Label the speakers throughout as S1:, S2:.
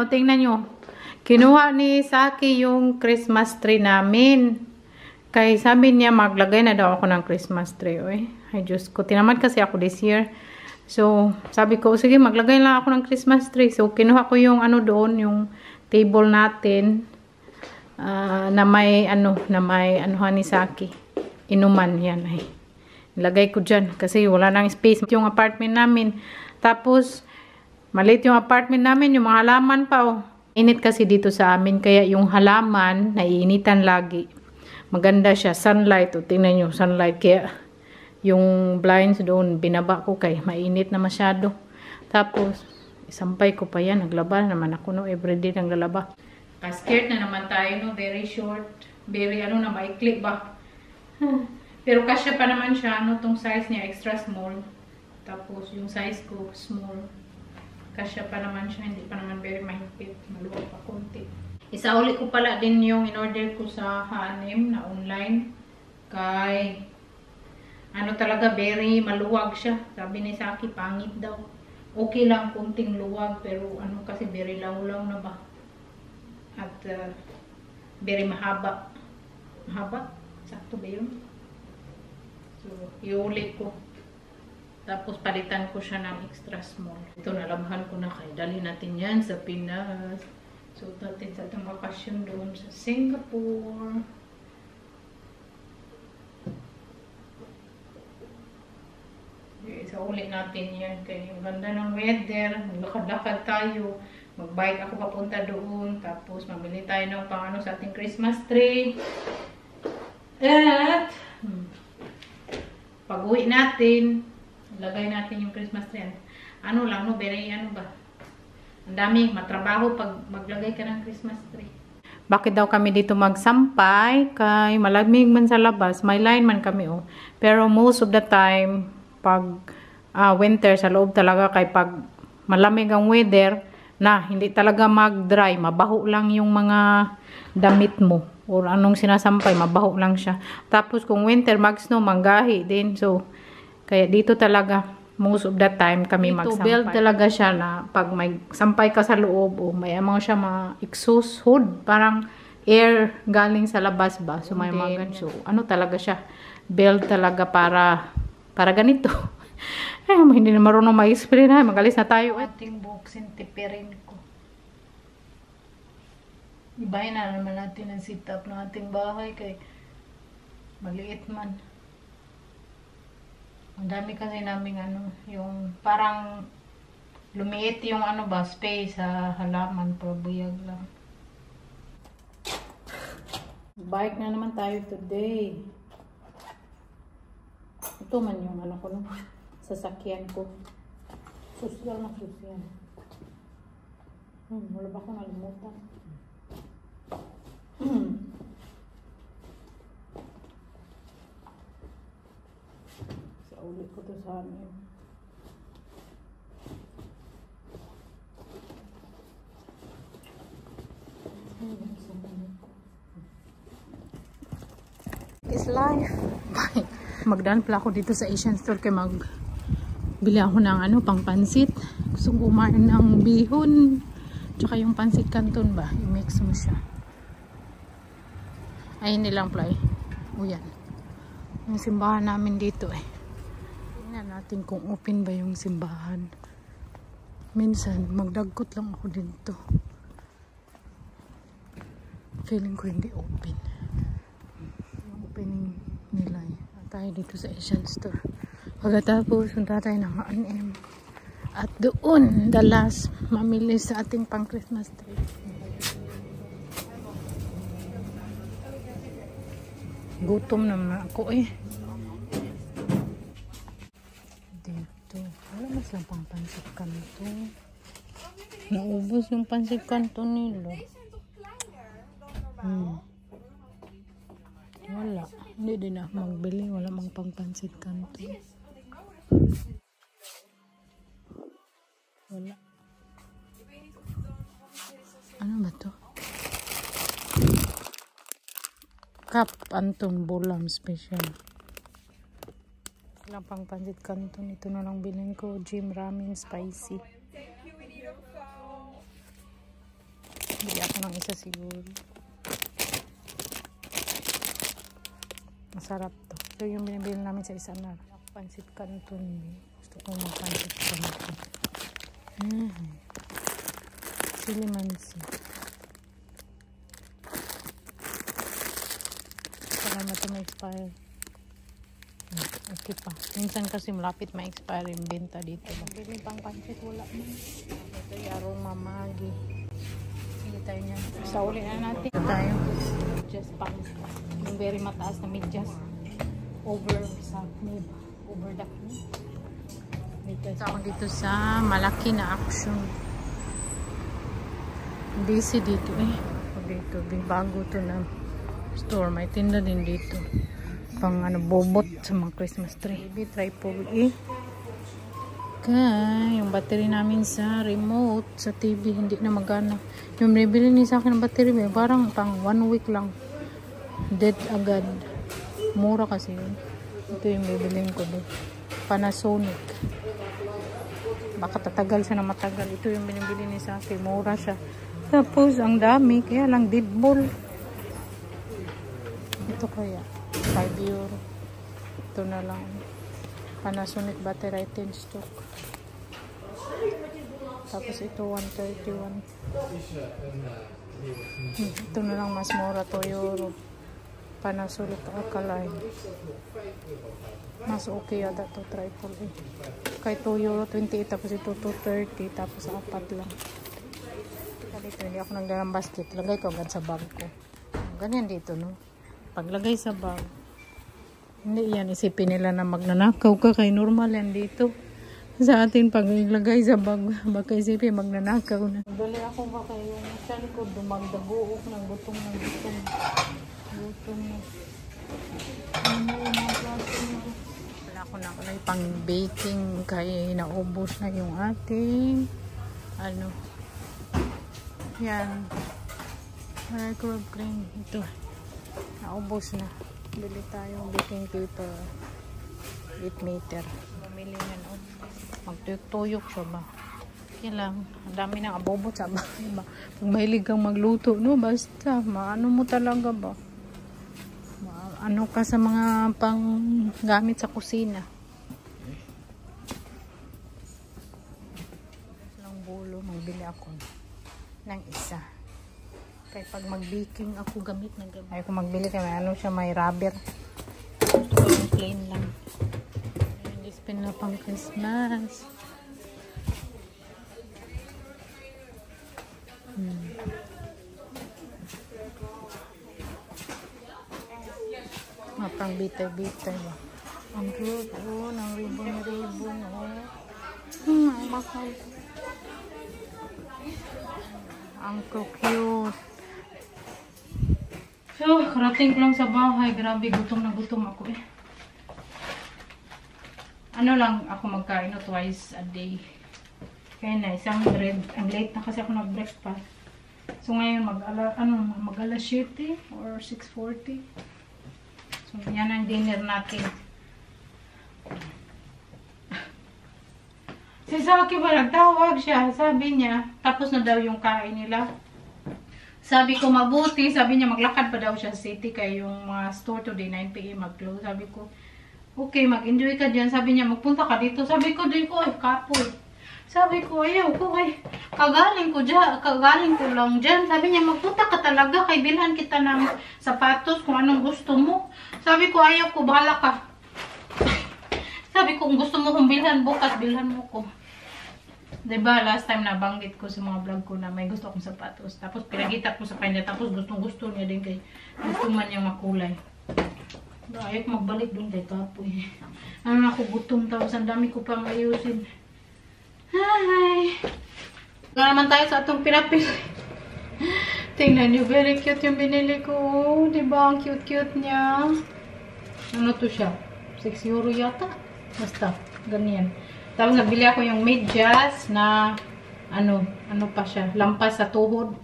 S1: o, tingnan nyo. Kinuha ni Saki yung Christmas tree namin. Kaya sabi niya, maglagay na daw ako ng Christmas tree. Oy, ay Diyos ko, tinamad kasi ako this year. So, sabi ko, sige, maglagay lang ako ng Christmas tree. So, kinuha ko yung ano doon, yung table natin. Na may anuhan ni Saki. Inuman, yan ay. Lagay ko dyan kasi wala nang space yung apartment namin. Tapos, maliit yung apartment namin, yung mga halaman pa, oh. Init kasi dito sa amin, kaya yung halaman, naiinitan lagi. Maganda siya, sunlight, oh. Tingnan nyo, sunlight, kaya yung blinds doon, binaba ko kay mainit na masyado. Tapos, isampay ko pa yan, naglaba naman ako, no, everyday naglalaba. Skirt na naman tayo, no, very short, very, na, maikli ba? Pero kasya pa naman siya, no, tong size niya, extra small. Tapos, yung size ko, small. Kasya pa naman siya, hindi pa naman very mahigpit, maluwag pa konti. Isauli ko pala din yung in-order ko sa H&M na online. Kay, talaga, very maluwag siya. Sabi ni Saki, pangit daw. Okay lang, kunting luwag, pero kasi very law-law na ba? At, very mahaba. Mahaba? Sakto ba yun? So, iuli ko. Tapos, palitan ko siya ng extra small. Ito, nalabhan ko na kayo. Dali natin yan sa Pinas. So, natin sa itong bakasyon doon sa Singapore. Okay, so, ulit natin yan. Kaya yung ganda ng weather. Maglakad-lakad tayo. Mag-bike ako papunta doon. Tapos, mamili tayo ng pang sa ating Christmas tree. At, pag-uwi natin, lagay natin yung Christmas tree. Lang, no? Very, ba? Ang dami, matrabaho pag maglagay ka ng Christmas tree. Bakit daw kami dito magsampay? Kay malamig man sa labas. May line man kami, oh. Pero most of the time, pag winter, sa loob talaga, kay pag malamig ang weather, hindi talaga mag-dry. Mabaho lang yung mga damit mo. Or anong sinasampay, mabaho lang siya. Tapos kung winter, mag-snow, manggahi din. So, kaya dito talaga, most of the time kami magsampay. Build talaga siya na pag may sampay ka sa loob, may siya mga exhaust hood. Parang air galing sa labas ba. So, may mga so, talaga siya. Build talaga para ganito. Hindi na marunong ma-explain na. Magalis na tayo. Ating buksin, tipirin ko. Ibahin na naman natin ang setup ng ating bahay kay maliit man. Ang dami kasi namin yung parang lumiit yung space sa halaman, pero buyag lang. Bike na naman tayo today. Ito man yung ko, no? Sasakyan ko. Social na social. Wala ba ko nalimutan? Sa ulit ko to sa amin. It's life. Bye. Magdaan pala ako dito sa Asian store kay bili ako ng pang pansit. Gusto ko kumain ng bihon. Tsaka yung pansit canton ba? I-mix mo siya. Ay, hindi lang pala eh. O yan. Yung simbahan namin dito eh. Tingnan natin kung open ba yung simbahan. Minsan, magdagkot lang ako dito. Feeling ko hindi open. Yung opening nila eh. Tayo dito sa Asian store. Pagkatapos, punta tayo ng H&M. At doon, the last, mamili sa ating pang Christmas tree. Gutom naman ako eh. Dito. Wala mas lang pang pansit kanto. Naubos yung pansit kanto nila. Wala. Hindi din ako magbili. Wala mang pang pansit kanto. Wala. Ano ba to? Cup Anton Bulam Special. Walang pang pansit canton. Ito na lang bilhin ko. Jim Ramen Spicy. ng isa siguro. Masarap to. So yung binibili namin sa isa na. Pansit Canton. Gusto ko ng pansit Canton. Silimansi. Salamat na ma-expire. Okay pa. Minsan kasi malapit ma-expire yung benta dito. Bili pang pansit, wala mo. Ito yung aroma magi. Sige tayo niyan. Sa uli na natin. Ito tayo. Just pants. Yung very mataas na medyas. Over sa knee. Over the knee. Ito ako dito sa malaki na Action. Busy dito eh. Dito, bago to na store. May tinda din dito. Pang ano, bobot sa mga Christmas tree. Tripod eh. Kaya yung battery namin sa remote sa TV hindi na magana. Yung nabili ni sa akin ng battery parang pang 1 week lang. Dead agad. Mura kasi yun. Ito yung bibiling ko doon. Panasonic. Baka tatagal siya na matagal. Ito yung binibili ni sa akin. Mura siya. Tapos ang dami. Kaya lang dead ball. Ito kaya. 5 euro. Ito na lang. Panasonic battery 10 stock. Tapos ito 131. Ito na lang mas mura 2 euro. Panasonic Alkaline. Mas okay yata to triple eh. Kay 2 euro 28 tapos ito 230 tapos 4 lang. Dito hindi ako nagdala ng basket. Lagay ko agad sa bag ko. Ganyan dito no. Paglagay sa bag. Hindi yan isipin nila na magnanakaw ka kay normal yan dito. Sa atin pag ilagay sa bag baka isipin magnanakaw na. Dali ako baka yung chan ko dumagdaguok ng butong ng butong. Butong na. Wala ko na pang baking kaya naubos na yung ating ano yan microwave cream ito naubos na. Bili tayong baking paper 8 meter. Bumili na no. Magtuyok siya ba? Kaya lang, ang dami ng abobot sa ba? Pag mahilig kang magluto, no? Basta, maano mo talaga ba? Ano ka sa mga pang gamit sa kusina. Lang bulo, magbili ako ng isa. Kaya pag mag-baking ako gamit na gamit. Ayaw ko magbili kaya may ano siya, may rubber. Ito yung plain lang. Ayan, dispin na pang Christmas. Mapang bitay-bitay ba? Ang cute, oh, ng ribbon-ribbon, oh. Ang mahal. Ang cute. So, karating ko lang sa bahay. Grabe, gutom na gutom ako eh. Ano lang ako magkain no, twice a day. Kaya na, isang bread. Ang late na kasi ako nag-breakfast. So, ngayon mag-alas 7 or 6:40. So, yan ang dinner natin. Si Saki ba, nagtawag siya. Sabi niya, tapos na daw yung kain nila. Sabi ko, mabuti. Sabi niya, maglakad pa daw siya sa city. Kaya yung mga store today, 9 PM mag-close. Sabi ko, okay, mag-enjoy ka dyan. Sabi niya, magpunta ka dito. Sabi ko, di ko, kapoy. Sabi ko, ayaw ko, kagaling ko lang dyan. Sabi niya, magpunta ka talaga. Kay bilhan kita ng sapatos kung anong gusto mo. Sabi ko, ayaw ko, bahala ka. Sabi ko, kung gusto mo kong bilhan bukas, bilhan mo ko. Diba, last time nabanggit ko sa mga vlog ko na may gusto akong sapatos. Tapos pinagita ko sa kanya. Tapos gustong-gusto niya din kay gusto man niyang makulay. Ayaw ko magbalik doon kay kapoy. Ano na ako, gutom. Tapos ang dami ko pang ayusin. Hi! Nga naman tayo sa atong pinapili. Tingnan nyo, very cute yung binili ko. Diba, ang cute-cute niya. Ano to siya? 6 euro yata. Basta, ganyan. Tapos nabili ako yung medyas na ano pa siya, lampas sa tuhod.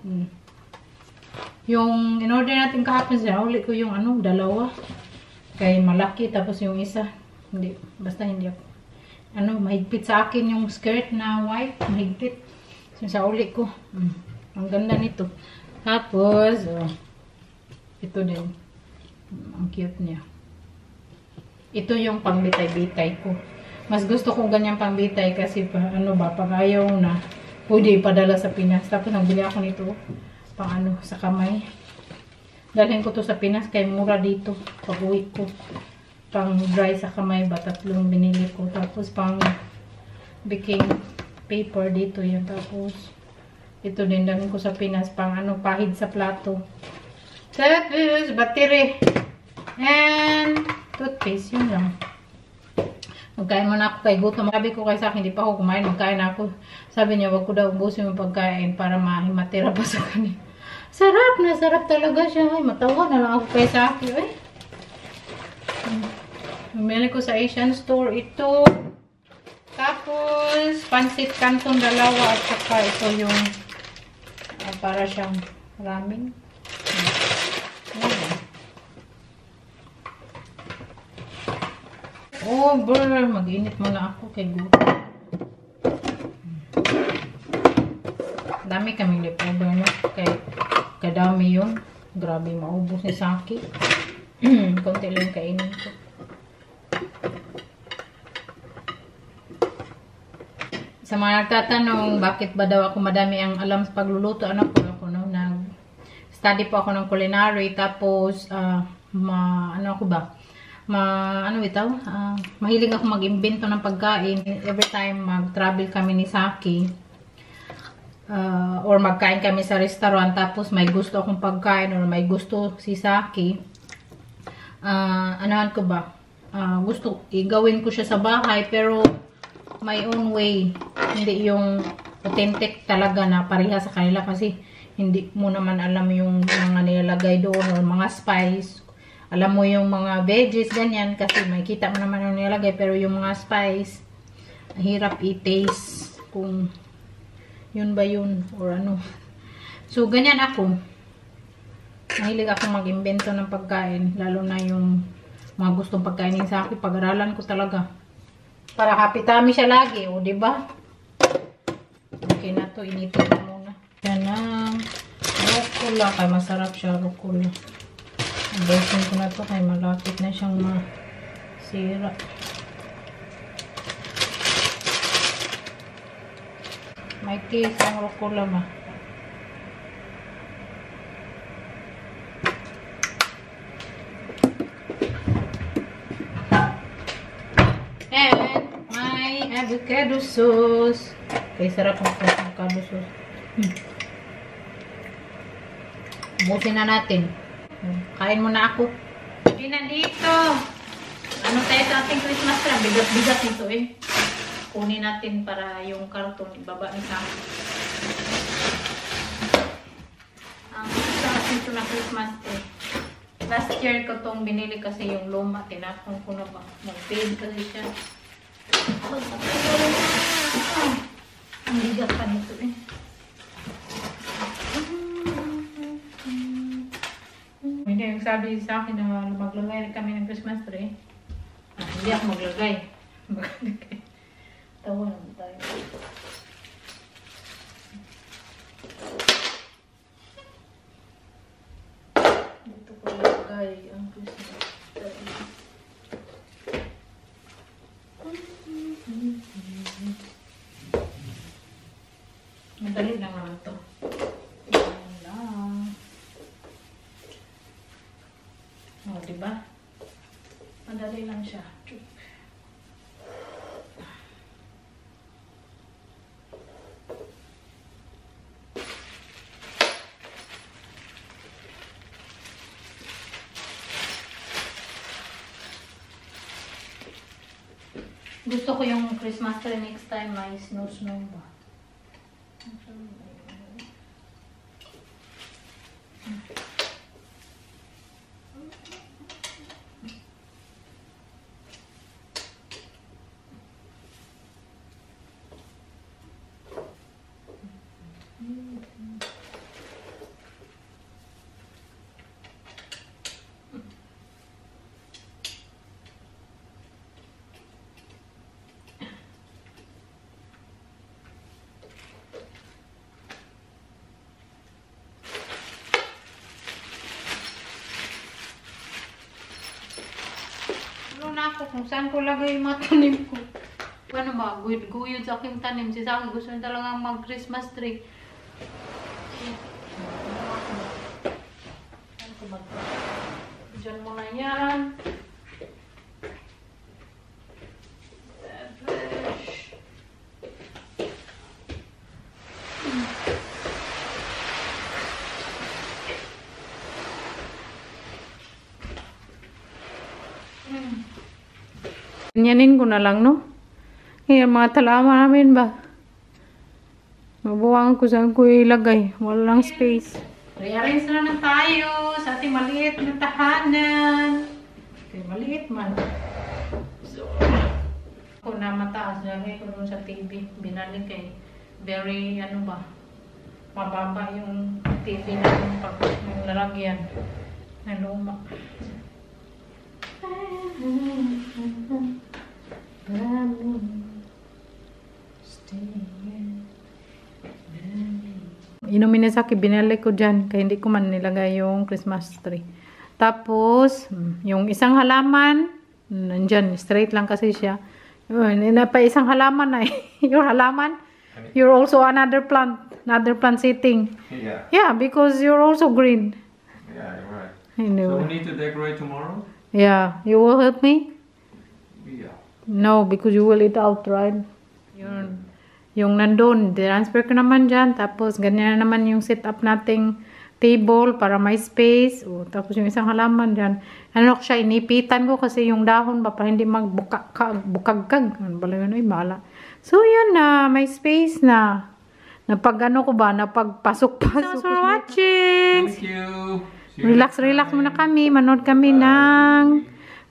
S1: Yung in-order natin kahapon siya, ulit ko yung dalawa. Kaya malaki, tapos yung isa, hindi, basta hindi ako. Mahigpit sa akin yung skirt na white, mahigpit. So sa ulit ko, ang ganda nito. Tapos, oh, ito din. Ang cute niya. Ito yung pangbitay-bitay ko. Mas gusto kong ganyan pangbitay kasi ano ba, pag ayaw na, pwede ipadala sa Pinas. Tapos nagbili ako nito pang ano, sa kamay. Dalhin ko to sa Pinas kay mura dito. Pag uwi ko. Pang dry sa kamay ba, tatlong binili ko. Tapos pang baking paper dito yan. Tapos ito din dalhin ko sa Pinas pang ano, pahid sa plato. Tapos battery and toothpaste, yun lang. Magkain muna ako kay gutom. Sabi ko kay sa akin, hindi pa ako kumain. Magkain ako. Sabi niya, wag ko daw ubusin yung pagkain para matira pa sa kanila. Sarap na, sarap talaga siya. Ay, matawa na lang ako kay sa akin. Eh. Bumili ko sa Asian store ito. Tapos, pancit canton dalawa at saka ito yung para siyang ramen. Over. Mag-init muna ako kay gutom. Dami kaming leftover no? Kay kadami yun. Grabe, maubos ni Saki. Konti lang kainin ko. Sa mga nagtatanong, bakit ba daw ako madami ang alam sa pagluluto? Ano po ako no? Nag-study po ako ng culinary. Tapos, ano ako ba? Mahilig ako mag-imbento ng pagkain. Every time mag-travel kami ni Saki, or magkain kami sa restaurant, tapos may gusto akong pagkain or may gusto si Saki, anohan ko ba? Gusto igawin ko siya sa bahay, pero my own way. Hindi yung authentic talaga na pareha sa kanila kasi hindi mo naman alam yung mga nilalagay doon or mga spice. Alam mo yung mga veggies, ganyan, kasi may kita mo naman yung nilagay, pero yung mga spice, hirap i-taste kung yun ba yun, or ano. So, ganyan ako. Mahilig ako mag-invento ng pagkain, lalo na yung mga gustong pagkainin sa akin, pag-aralan ko talaga. Para happy tummy siya lagi, o diba? Okay na to, initin ko muna. Yan ang rucola, kaya masarap siya, rucola. Basin ko na to kaya malapit na siyang masira. May case ang rucola ba? And may avocado sauce. Kaya sarap ang avocado sauce. Busin na natin. Kain muna ako. Hindi na dito. Ano tayo sa ating Christmas tree? Bigat-bigat nito eh. Kunin natin para yung karton ibaba ni Sam. Ang sarap nito na Christmas tree. Last year ko tong binili kasi yung luma. Tinapon ko na ba? Mag-fade kasi siya. Ang bigat pa nito eh. Hindi, yung sabi sa akin na maglagay kami ng Christmas tree. Hindi ako maglagay. Tawa naman tayo. Dito ko lagay ang Christmas tree. Madali lang naman ito. O, diba? Madali lang siya. Gusto ko yung Christmas tree next time may snow ba? na ako kung saan ko lagay yung mga tanim ko. Paano ba? Guyod sa aking tanim. Si Saki gusto niya talaga mag-Christmas tree. Diyan mo na yan. Ganyanin ko na lang, no? Ngayon, mga talaman namin ba? Mabuwang ko saan ko ilagay. Walang space. Rearrange na lang tayo sa ating maliit na tahanan. Okay, maliit man. So, ako na mataas. Lagay ko dun sa TV. Binalik kay very, ano ba? Mababa yung TV na yung lalagyan. Na luma. Inumin na Saki, binalik ko dyan. Kaya hindi ko man nilagay yung Christmas tree. Tapos, yung isang halaman, nandyan, straight lang kasi siya. Pa isang halaman na your halaman, you're also another plant sitting.
S2: Yeah.
S1: Yeah, because you're also green.
S2: Yeah, you're right.
S1: I know.
S2: So we need to decorate tomorrow?
S1: Yeah, you will help me?
S2: Yeah.
S1: No, because you will eat out, right? Yung nandun, transfer ko naman dyan. Tapos, ganyan na naman yung setup nating table para may space. O, tapos yung isang halaman dyan. Ano siya, inipitan ko kasi yung dahon ba para hindi magbukagkag. Ano ba yun? Ay, bala. So, yan na. May space na. Napag-ano ko ba? Napagpasok-pasok. Thanks for watching!
S2: Thank you!
S1: Relax muna kami. Manood kami ng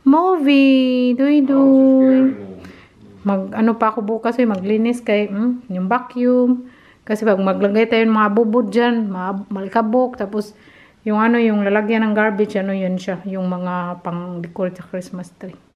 S1: movie. Duy. Ano pa ako bukas maglinis kay yung vacuum. Kasi pag maglagay tayo ng mga bubod dyan, malikabok. Tapos yung yung lalagyan ng garbage, yun siya. Yung mga pang-decor sa Christmas tree.